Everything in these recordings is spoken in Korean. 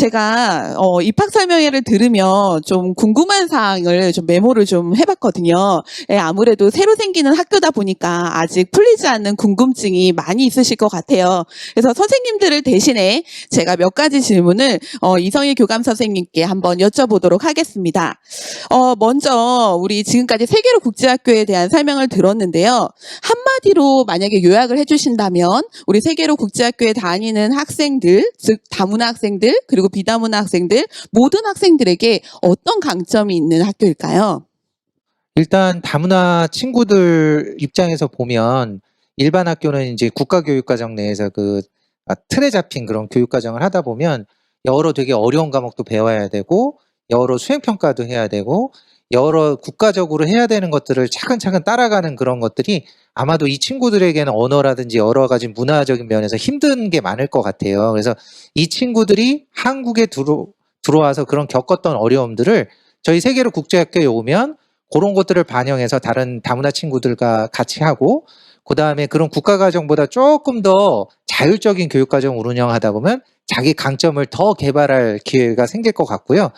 제가 입학 설명회를 들으면 좀 궁금한 사항을 좀 메모를 좀 해봤거든요. 예, 아무래도 새로 생기는 학교다 보니까 아직 풀리지 않는 궁금증이 많이 있으실 것 같아요. 그래서 선생님들을 대신해 제가 몇 가지 질문을 이성희 교감 선생님께 한번 여쭤보도록 하겠습니다. 먼저 우리 지금까지 세계로 국제학교에 대한 설명을 들었는데요. 한마디로 만약에 요약을 해주신다면 우리 세계로 국제학교에 다니는 학생들, 즉 다문화 학생들 그리고 비다문화 학생들 모든 학생들에게 어떤 강점이 있는 학교일까요? 일단 다문화 친구들 입장에서 보면 일반 학교는 이제 국가교육과정 내에서 틀에 잡힌 그런 교육과정을 하다 보면 여러 되게 어려운 과목도 배워야 되고 여러 수행평가도 해야 되고 여러 국가적으로 해야 되는 것들을 차근차근 따라가는 그런 것들이 아마도 이 친구들에게는 언어라든지 여러 가지 문화적인 면에서 힘든 게 많을 것 같아요. 그래서 이 친구들이 한국에 들어와서 그런 겪었던 어려움들을 저희 세계로 국제학교에 오면 그런 것들을 반영해서 다른 다문화 친구들과 같이 하고 그다음에 그런 국가과정보다 조금 더 자율적인 교육과정을 운영하다 보면 자기 강점을 더 개발할 기회가 생길 것 같고요.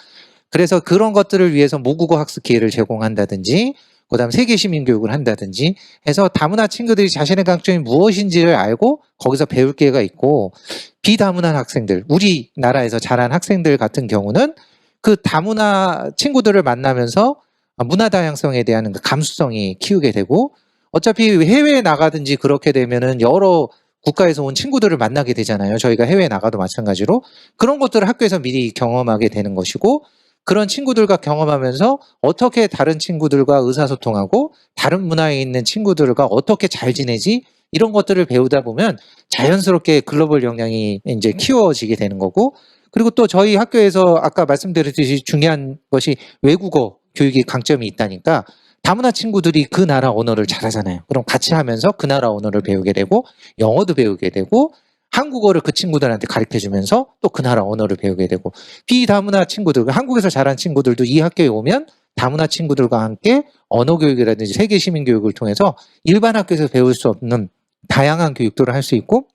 그래서 그런 것들을 위해서 모국어 학습 기회를 제공한다든지 그다음 세계 시민 교육을 한다든지 해서 다문화 친구들이 자신의 강점이 무엇인지를 알고 거기서 배울 기회가 있고 비다문화 학생들, 우리나라에서 자란 학생들 같은 경우는 그 다문화 친구들을 만나면서 문화 다양성에 대한 그 감수성이 키우게 되고 어차피 해외에 나가든지 그렇게 되면은 여러 국가에서 온 친구들을 만나게 되잖아요. 저희가 해외에 나가도 마찬가지로 그런 것들을 학교에서 미리 경험하게 되는 것이고 그런 친구들과 경험하면서 어떻게 다른 친구들과 의사소통하고 다른 문화에 있는 친구들과 어떻게 잘 지내지 이런 것들을 배우다 보면 자연스럽게 글로벌 역량이 이제 키워지게 되는 거고 그리고 또 저희 학교에서 아까 말씀드렸듯이 중요한 것이 외국어 교육이 강점이 있다니까 다문화 친구들이 그 나라 언어를 잘하잖아요. 그럼 같이 하면서 그 나라 언어를 배우게 되고 영어도 배우게 되고 한국어를 그 친구들한테 가르쳐주면서 또 그 나라 언어를 배우게 되고 비다문화 친구들, 한국에서 자란 친구들도 이 학교에 오면 다문화 친구들과 함께 언어 교육이라든지 세계 시민 교육을 통해서 일반 학교에서 배울 수 없는 다양한 교육들을 할 수 있고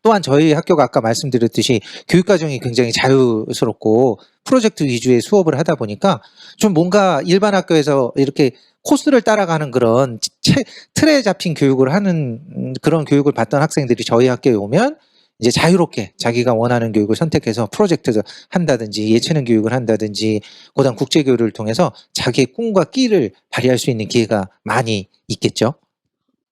또한 저희 학교가 아까 말씀드렸듯이 교육과정이 굉장히 자유스럽고 프로젝트 위주의 수업을 하다 보니까 좀 뭔가 일반 학교에서 이렇게 코스를 따라가는 그런 틀에 잡힌 교육을 하는 그런 교육을 받던 학생들이 저희 학교에 오면 이제 자유롭게 자기가 원하는 교육을 선택해서 프로젝트를 한다든지 예체능 교육을 한다든지 그다음 국제교류를 통해서 자기의 꿈과 끼를 발휘할 수 있는 기회가 많이 있겠죠.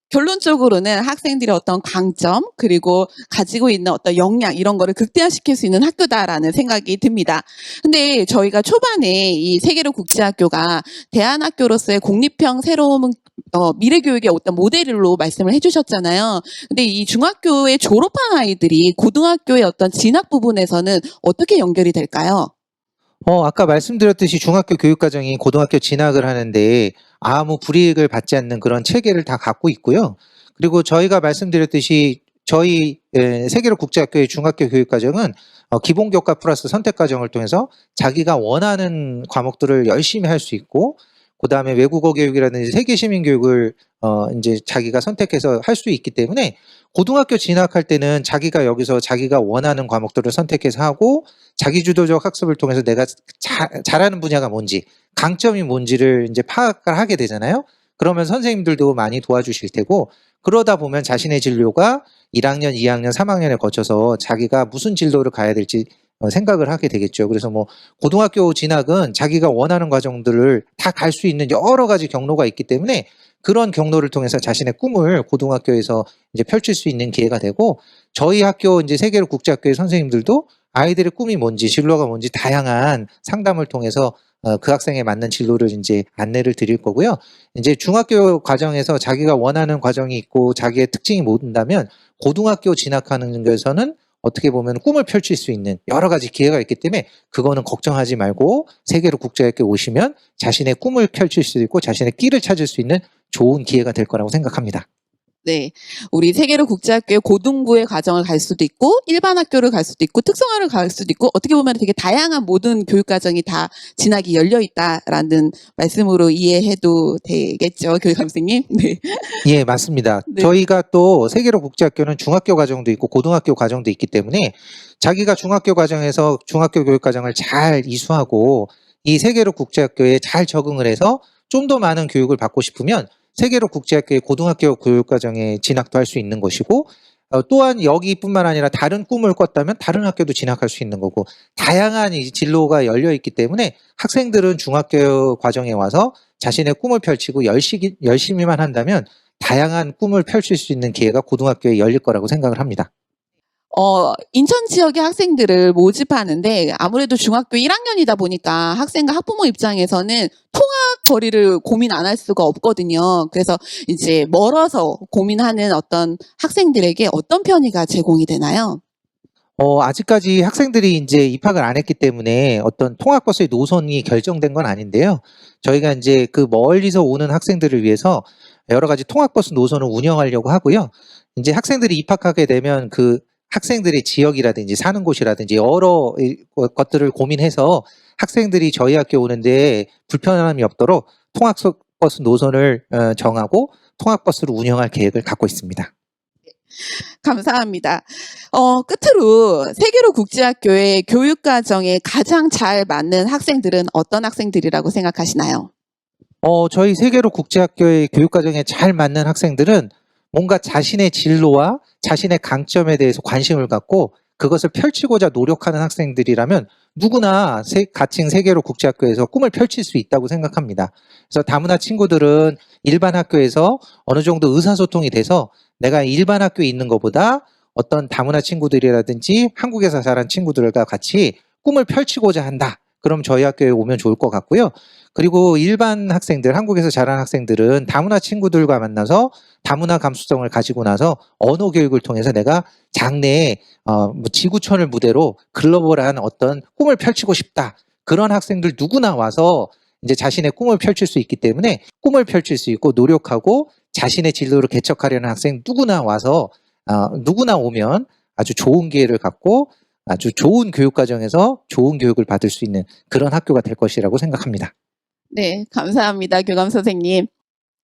결론적으로는 학생들의 어떤 강점 그리고 가지고 있는 어떤 역량 이런 거를 극대화시킬 수 있는 학교다라는 생각이 듭니다. 근데 저희가 초반에 이 세계로 국제학교가 대안학교로서의 공립형 새로운 미래교육의 어떤 모델로 말씀을 해주셨잖아요. 근데 이 중학교에 졸업한 아이들이 고등학교의 어떤 진학 부분에서는 어떻게 연결이 될까요? 아까 말씀드렸듯이 중학교 교육과정이 고등학교 진학을 하는데 아무 불이익을 받지 않는 그런 체계를 다 갖고 있고요. 그리고 저희가 말씀드렸듯이 저희 세계로 국제학교의 중학교 교육과정은 기본교과 플러스 선택과정을 통해서 자기가 원하는 과목들을 열심히 할 수 있고 그다음에 외국어 교육이라든지 세계 시민 교육을 이제 자기가 선택해서 할 수 있기 때문에 고등학교 진학할 때는 자기가 여기서 자기가 원하는 과목들을 선택해서 하고 자기주도적 학습을 통해서 내가 잘하는 분야가 뭔지 강점이 뭔지를 이제 파악을 하게 되잖아요. 그러면 선생님들도 많이 도와주실 테고 그러다 보면 자신의 진로가 1학년, 2학년, 3학년에 거쳐서 자기가 무슨 진로를 가야 될지 생각을 하게 되겠죠. 그래서 뭐 고등학교 진학은 자기가 원하는 과정들을 다 갈 수 있는 여러 가지 경로가 있기 때문에 그런 경로를 통해서 자신의 꿈을 고등학교에서 이제 펼칠 수 있는 기회가 되고 저희 학교 이제 세계로 국제학교의 선생님들도 아이들의 꿈이 뭔지 진로가 뭔지 다양한 상담을 통해서 그 학생에 맞는 진로를 이제 안내를 드릴 거고요. 이제 중학교 과정에서 자기가 원하는 과정이 있고 자기의 특징이 모른다면 고등학교 진학하는 것에서는 어떻게 보면 꿈을 펼칠 수 있는 여러 가지 기회가 있기 때문에 그거는 걱정하지 말고 세계로 국제학교에 오시면 자신의 꿈을 펼칠 수 있고 자신의 끼를 찾을 수 있는 좋은 기회가 될 거라고 생각합니다. 네. 우리 세계로 국제학교의 고등부의 과정을 갈 수도 있고, 일반 학교를 갈 수도 있고, 특성화를 갈 수도 있고, 어떻게 보면 되게 다양한 모든 교육과정이 다 진학이 열려 있다라는 말씀으로 이해해도 되겠죠, 교육 선생님? 네. 예, 맞습니다. 네. 저희가 또 세계로 국제학교는 중학교 과정도 있고 고등학교 과정도 있기 때문에 자기가 중학교 과정에서 중학교 교육 과정을 잘 이수하고 이 세계로 국제학교에 잘 적응을 해서 좀 더 많은 교육을 받고 싶으면 세계로 국제학교의 고등학교 교육 과정에 진학도 할 수 있는 것이고 또한 여기뿐만 아니라 다른 꿈을 꿨다면 다른 학교도 진학할 수 있는 거고 다양한 이 진로가 열려 있기 때문에 학생들은 중학교 과정에 와서 자신의 꿈을 펼치고 열심히만 한다면 다양한 꿈을 펼칠 수 있는 기회가 고등학교에 열릴 거라고 생각을 합니다. 인천 지역의 학생들을 모집하는데 아무래도 중학교 1학년이다 보니까 학생과 학부모 입장에서는 통학 거리를 고민 안 할 수가 없거든요. 그래서 이제 멀어서 고민하는 어떤 학생들에게 어떤 편의가 제공이 되나요? 아직까지 학생들이 이제 입학을 안 했기 때문에 어떤 통학버스의 노선이 결정된 건 아닌데요. 저희가 이제 그 멀리서 오는 학생들을 위해서 여러 가지 통학버스 노선을 운영하려고 하고요. 이제 학생들이 입학하게 되면 그 학생들의 지역이라든지 사는 곳이라든지 여러 것들을 고민해서 학생들이 저희 학교 오는데 불편함이 없도록 통학버스 노선을 정하고 통학버스를 운영할 계획을 갖고 있습니다. 감사합니다. 끝으로 세계로 국제학교의 교육과정에 가장 잘 맞는 학생들은 어떤 학생들이라고 생각하시나요? 저희 세계로 국제학교의 교육과정에 잘 맞는 학생들은 뭔가 자신의 진로와 자신의 강점에 대해서 관심을 갖고 그것을 펼치고자 노력하는 학생들이라면 누구나 가칭 세계로 국제학교에서 꿈을 펼칠 수 있다고 생각합니다. 그래서 다문화 친구들은 일반 학교에서 어느 정도 의사소통이 돼서 내가 일반 학교에 있는 것보다 어떤 다문화 친구들이라든지 한국에서 자란 친구들과 같이 꿈을 펼치고자 한다. 그럼 저희 학교에 오면 좋을 것 같고요. 그리고 일반 학생들, 한국에서 자란 학생들은 다문화 친구들과 만나서 다문화 감수성을 가지고 나서 언어 교육을 통해서 내가 장래에 지구촌을 무대로 글로벌한 어떤 꿈을 펼치고 싶다. 그런 학생들 누구나 와서 이제 자신의 꿈을 펼칠 수 있기 때문에 꿈을 펼칠 수 있고 노력하고 자신의 진로를 개척하려는 학생 누구나 와서 누구나 오면 아주 좋은 기회를 갖고 아주 좋은 교육 과정에서 좋은 교육을 받을 수 있는 그런 학교가 될 것이라고 생각합니다. 네, 감사합니다. 교감 선생님.